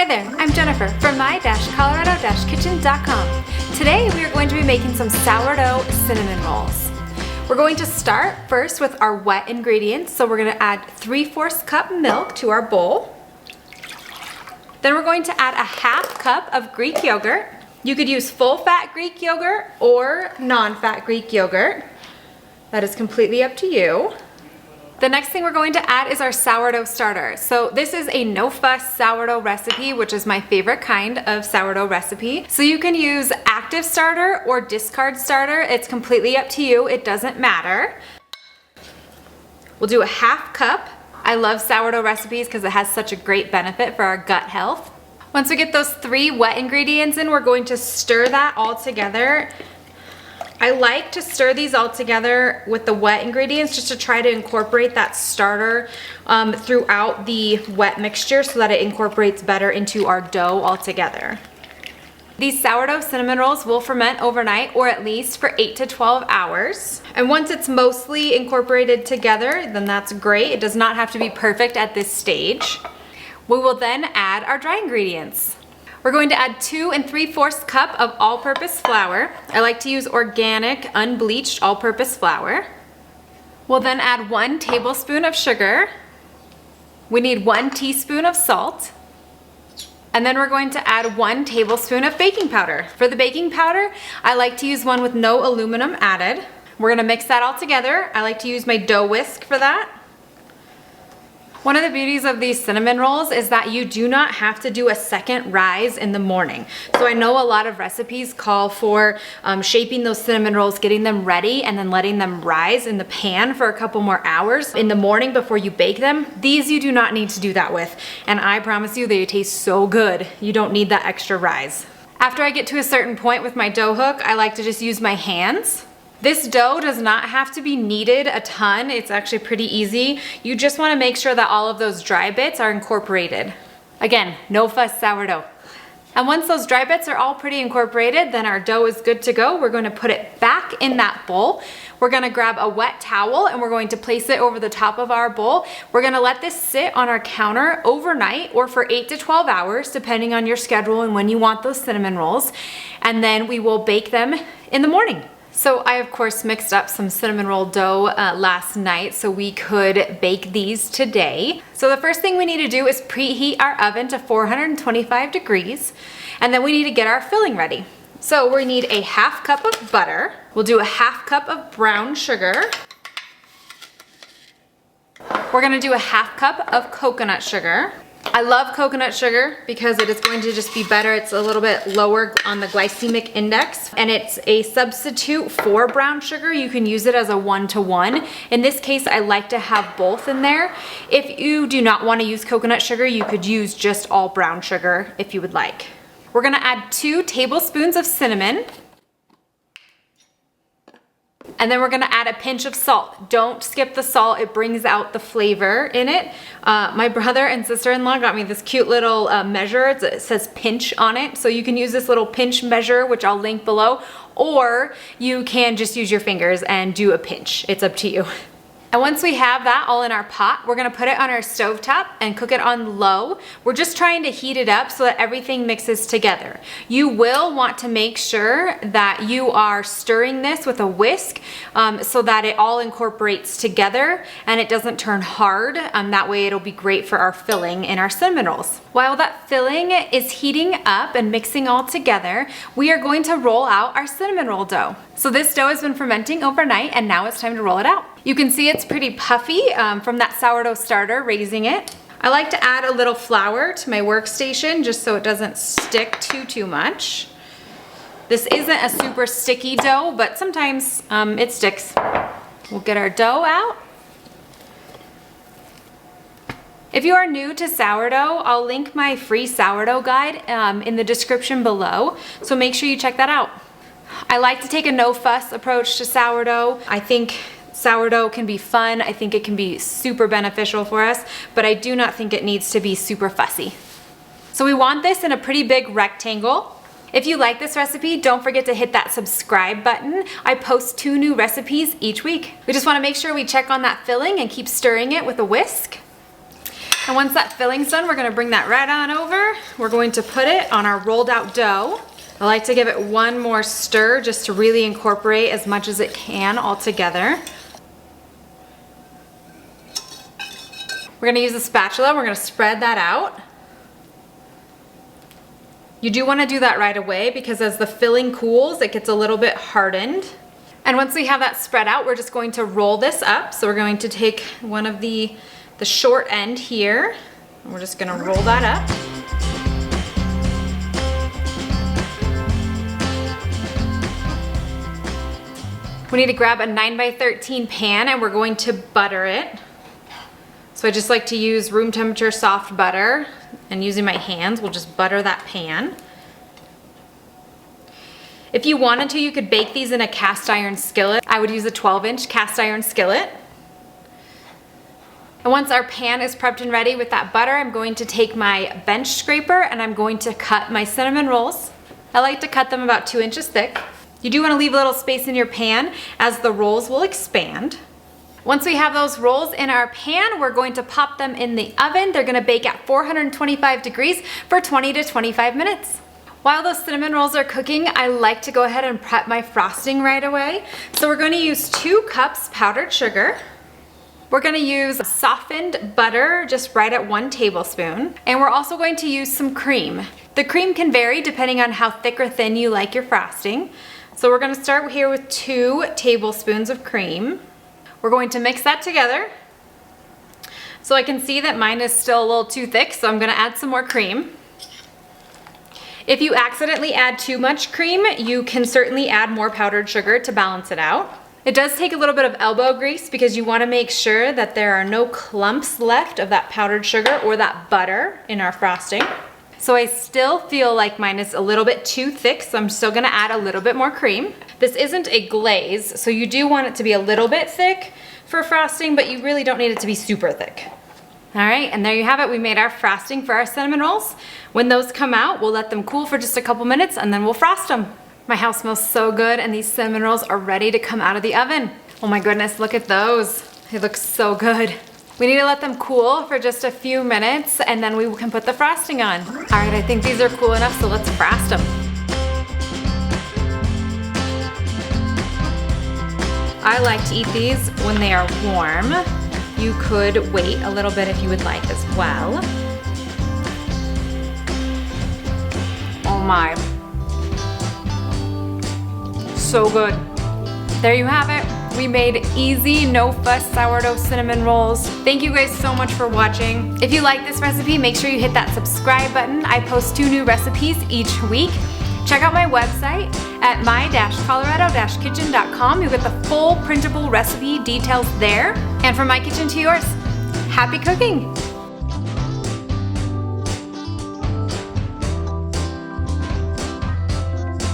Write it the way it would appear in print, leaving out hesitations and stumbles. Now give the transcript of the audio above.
Hi there, I'm Jennifer from my-colorado-kitchen.com. Today we are going to be making some sourdough cinnamon rolls. We're going to start first with our wet ingredients. So we're going to add 3/4 cup milk to our bowl. Then we're going to add a 1/2 cup of Greek yogurt. You could use full-fat Greek yogurt or non-fat Greek yogurt. That is completely up to you. The next thing we're going to add is our sourdough starter. So this is a no-fuss sourdough recipe, which is my favorite kind of sourdough recipe. So you can use active starter or discard starter. It's completely up to you. It doesn't matter. We'll do a 1/2 cup. I love sourdough recipes because it has such a great benefit for our gut health. Once we get those 3 wet ingredients in, we're going to stir that all together. I like to stir these all together with the wet ingredients just to try to incorporate that starter throughout the wet mixture so that it incorporates better into our dough all together. These sourdough cinnamon rolls will ferment overnight or at least for 8 to 12 hours. And once it's mostly incorporated together, then that's great. It does not have to be perfect at this stage. We will then add our dry ingredients. We're going to add 2 3/4 cup of all-purpose flour. I like to use organic, unbleached all-purpose flour. We'll then add 1 tablespoon of sugar. We need 1 teaspoon of salt. And then we're going to add 1 tablespoon of baking powder. For the baking powder, I like to use one with no aluminum added. We're gonna mix that all together. I like to use my dough whisk for that. One of the beauties of these cinnamon rolls is that you do not have to do a second rise in the morning. So I know a lot of recipes call for shaping those cinnamon rolls, getting them ready, and then letting them rise in the pan for a couple more hours in the morning before you bake them. These you do not need to do that with. And I promise you they taste so good. You don't need that extra rise. After I get to a certain point with my dough hook, I like to just use my hands. This dough does not have to be kneaded a ton. It's actually pretty easy. You just want to make sure that all of those dry bits are incorporated. Again, no fuss sourdough. And once those dry bits are all pretty incorporated, then our dough is good to go. We're going to put it back in that bowl. We're going to grab a wet towel and we're going to place it over the top of our bowl. We're going to let this sit on our counter overnight or for 8 to 12 hours, depending on your schedule and when you want those cinnamon rolls. And then we will bake them in the morning. So I of course mixed up some cinnamon roll dough last night so we could bake these today. So the first thing we need to do is preheat our oven to 425 degrees, and then we need to get our filling ready. So we need a 1/2 cup of butter. We'll do a 1/2 cup of brown sugar. We're gonna do a 1/2 cup of coconut sugar. I love coconut sugar because it is going to just be better. It's a little bit lower on the glycemic index, and it's a substitute for brown sugar. You can use it as a 1-to-1. In this case, I like to have both in there. If you do not want to use coconut sugar, you could use just all brown sugar if you would like. We're gonna add 2 tablespoons of cinnamon. And then we're gonna add a pinch of salt. Don't skip the salt, it brings out the flavor in it. My brother and sister-in-law got me this cute little measure. It says pinch on it. So you can use this little pinch measure, which I'll link below, or you can just use your fingers and do a pinch. It's up to you. And once we have that all in our pot, we're gonna put it on our stovetop and cook it on low. We're just trying to heat it up so that everything mixes together. You will want to make sure that you are stirring this with a whisk so that it all incorporates together and it doesn't turn hard. That way it'll be great for our filling in our cinnamon rolls. While that filling is heating up and mixing all together, we are going to roll out our cinnamon roll dough. So this dough has been fermenting overnight and now it's time to roll it out. You can see it's pretty puffy from that sourdough starter raising it. I like to add a little flour to my workstation just so it doesn't stick too much. This isn't a super sticky dough, but sometimes it sticks. We'll get our dough out. If you are new to sourdough, I'll link my free sourdough guide in the description below, so make sure you check that out. I like to take a no-fuss approach to sourdough. I think sourdough can be fun. I think it can be super beneficial for us, but I do not think it needs to be super fussy. So we want this in a pretty big rectangle. If you like this recipe, don't forget to hit that subscribe button. I post 2 new recipes each week. We just want to make sure we check on that filling and keep stirring it with a whisk. And once that filling's done, we're gonna bring that right on over. We're going to put it on our rolled out dough. I like to give it one more stir just to really incorporate as much as it can all together. We're gonna use a spatula, we're gonna spread that out. You do wanna do that right away because as the filling cools, it gets a little bit hardened. And once we have that spread out, we're just going to roll this up. So we're going to take one of the short end here, and we're just gonna roll that up. We need to grab a 9x13 pan and we're going to butter it. So I just like to use room temperature soft butter, and using my hands, we'll just butter that pan. If you wanted to, you could bake these in a cast iron skillet. I would use a 12-inch cast iron skillet. And once our pan is prepped and ready with that butter, I'm going to take my bench scraper and I'm going to cut my cinnamon rolls. I like to cut them about 2 inches thick. You do want to leave a little space in your pan as the rolls will expand. Once we have those rolls in our pan, we're going to pop them in the oven. They're gonna bake at 425 degrees for 20 to 25 minutes. While those cinnamon rolls are cooking, I like to go ahead and prep my frosting right away. So we're going to use 2 cups powdered sugar. We're gonna use softened butter, just right at 1 tablespoon. And we're also going to use some cream. The cream can vary depending on how thick or thin you like your frosting. So we're gonna start here with 2 tablespoons of cream. We're going to mix that together. So I can see that mine is still a little too thick, so I'm gonna add some more cream. If you accidentally add too much cream, you can certainly add more powdered sugar to balance it out. It does take a little bit of elbow grease because you wanna make sure that there are no clumps left of that powdered sugar or that butter in our frosting. So I still feel like mine is a little bit too thick, so I'm still gonna add a little bit more cream. This isn't a glaze, so you do want it to be a little bit thick for frosting, but you really don't need it to be super thick. All right, and there you have it. We made our frosting for our cinnamon rolls. When those come out, we'll let them cool for just a couple minutes and then we'll frost them. My house smells so good and these cinnamon rolls are ready to come out of the oven. Oh my goodness, look at those. They look so good. We need to let them cool for just a few minutes and then we can put the frosting on. All right, I think these are cool enough, so let's frost them. I like to eat these when they are warm. You could wait a little bit if you would like as well. Oh my. So good. There you have it. We made easy, no fuss sourdough cinnamon rolls. Thank you guys so much for watching. If you like this recipe, make sure you hit that subscribe button. I post 2 new recipes each week. Check out my website at my-colorado-kitchen.com. You'll get the full printable recipe details there. And from my kitchen to yours, happy cooking.